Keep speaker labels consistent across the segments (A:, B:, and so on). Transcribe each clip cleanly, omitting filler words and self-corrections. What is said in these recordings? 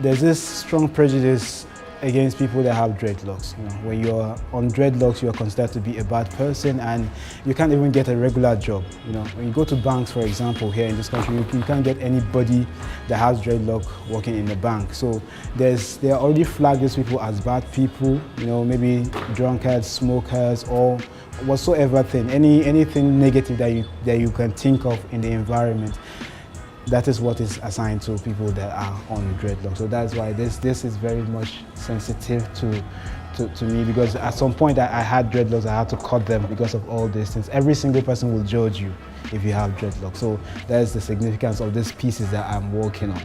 A: There's this strong prejudice against people that have dreadlocks. You know, when you're on dreadlocks, you're considered to be a bad person, and you can't even get a regular job. You know, when you go to banks, for example, here in this country, you can't get anybody that has dreadlock working in the bank. So they are already flagged these people as bad people. You know, maybe drunkards, smokers, or whatsoever thing, anything negative that you can think of in the environment. That is what is assigned to people that are on dreadlocks. So that's why this is very much sensitive to me, because at some point I had dreadlocks, I had to cut them because of all these things. Every single person will judge you if you have dreadlocks. So that's the significance of these pieces that I'm working on.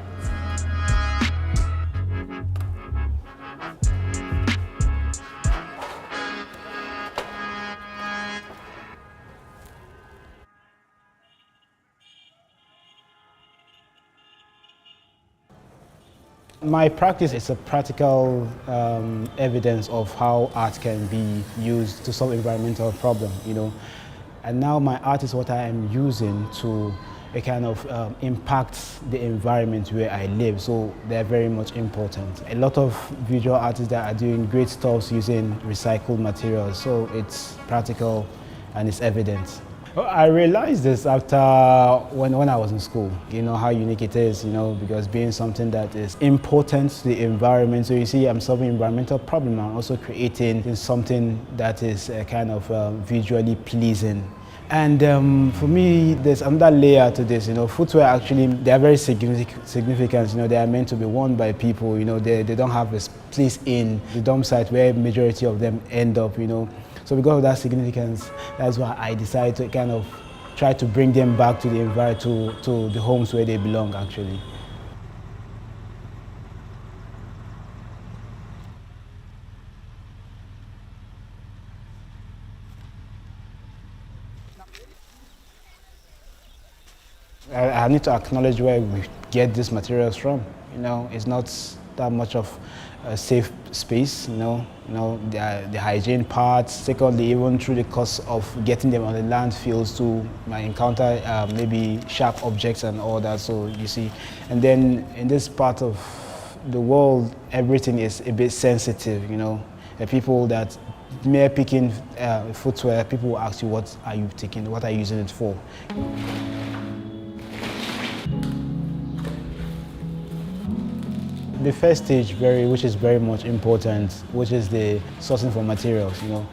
A: My practice is a practical evidence of how art can be used to solve environmental problem, you know. And now my art is what I am using to kind of impact the environment where I live. So they're very much important. A lot of visual artists that are doing great stuff using recycled materials. So it's practical and it's evident. I realized this after when I was in school, you know, how unique it is, you know, because being something that is important to the environment. So you see, I'm solving environmental problem. I'm also creating something that is kind of visually pleasing. And for me, there's another layer to this, you know. Footwear actually, they are very significant, you know. They are meant to be worn by people, you know. They don't have a place in the dump site where majority of them end up, you know. So because of that significance, that's why I decided to kind of try to bring them back to the environment, to the homes where they belong, actually. I need to acknowledge where we get these materials from. You know, it's not that much of a safe space, you know, the hygiene parts. Secondly, even through the cost of getting them on the landfills to encounter maybe sharp objects and all that, so you see. And then in this part of the world, everything is a bit sensitive, you know. The people that mere picking footwear, people will ask you, what are you taking, what are you using it for? The first stage, which is very much important, which is the sourcing for materials, you know.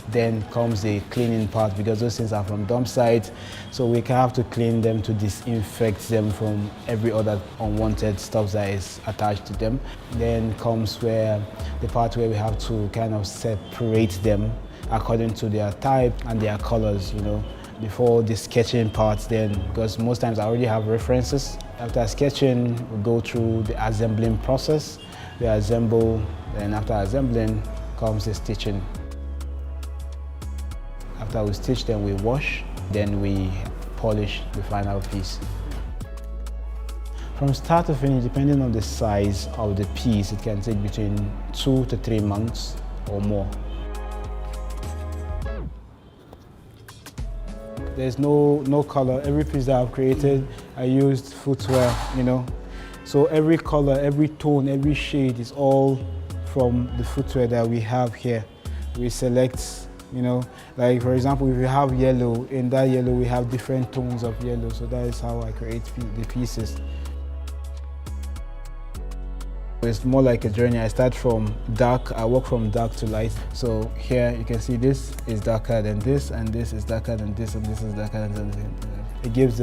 A: Then comes the cleaning part, because those things are from dump sites, so we have to clean them to disinfect them from every other unwanted stuff that is attached to them. Then comes the part where we have to kind of separate them according to their type and their colors, you know. Before the sketching part, then, because most times I already have references. After sketching, we go through the assembling process. We assemble, and after assembling comes the stitching. After we stitch, then we wash, then we polish the final piece. From start to finish, depending on the size of the piece, it can take between 2 to 3 months or more. There's no color. Every piece that I've created, I used footwear, you know. So every color, every tone, every shade is all from the footwear that we have here. We select, you know, like for example, if you have yellow, in that yellow we have different tones of yellow. So that is how I create the pieces. It's more like a journey. I start from dark, I work from dark to light. So here you can see this is darker than this, and this is darker than this, and this is darker than this. It gives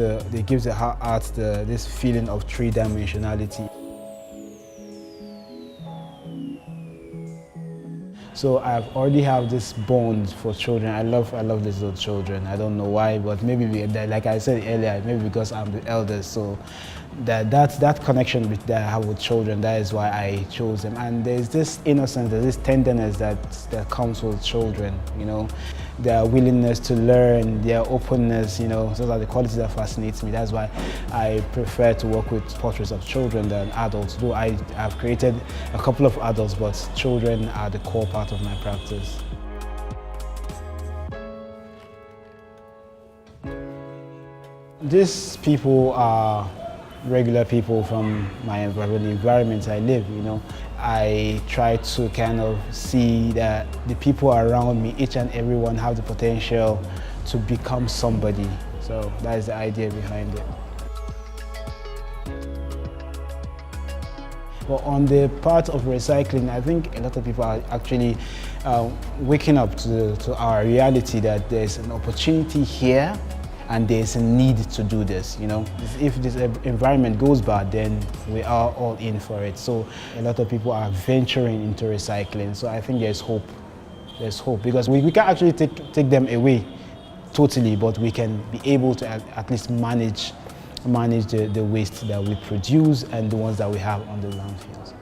A: the art this feeling of three-dimensionality. So I already have this bond for children. I love these little children. I don't know why, but maybe like I said earlier, maybe because I'm the eldest. So that connection that I have with children, that is why I chose them. And there's this innocence, there's this tenderness that comes with children, you know. Their willingness to learn, their openness, you know, those are the qualities that fascinates me. That's why I prefer to work with portraits of children than adults. Though I've created a couple of adults, but children are the core part of my practice. These people are regular people from the environment I live, you know. I try to kind of see that the people around me, each and everyone, have the potential to become somebody. So that is the idea behind it. But on the part of recycling, I think a lot of people are actually waking up to our reality that there's an opportunity here and there's a need to do this, you know. If this environment goes bad, then we are all in for it. So a lot of people are venturing into recycling. So I think there's hope. There's hope because we can't actually take them away totally, but we can be able to at least manage the waste that we produce and the ones that we have on the landfills.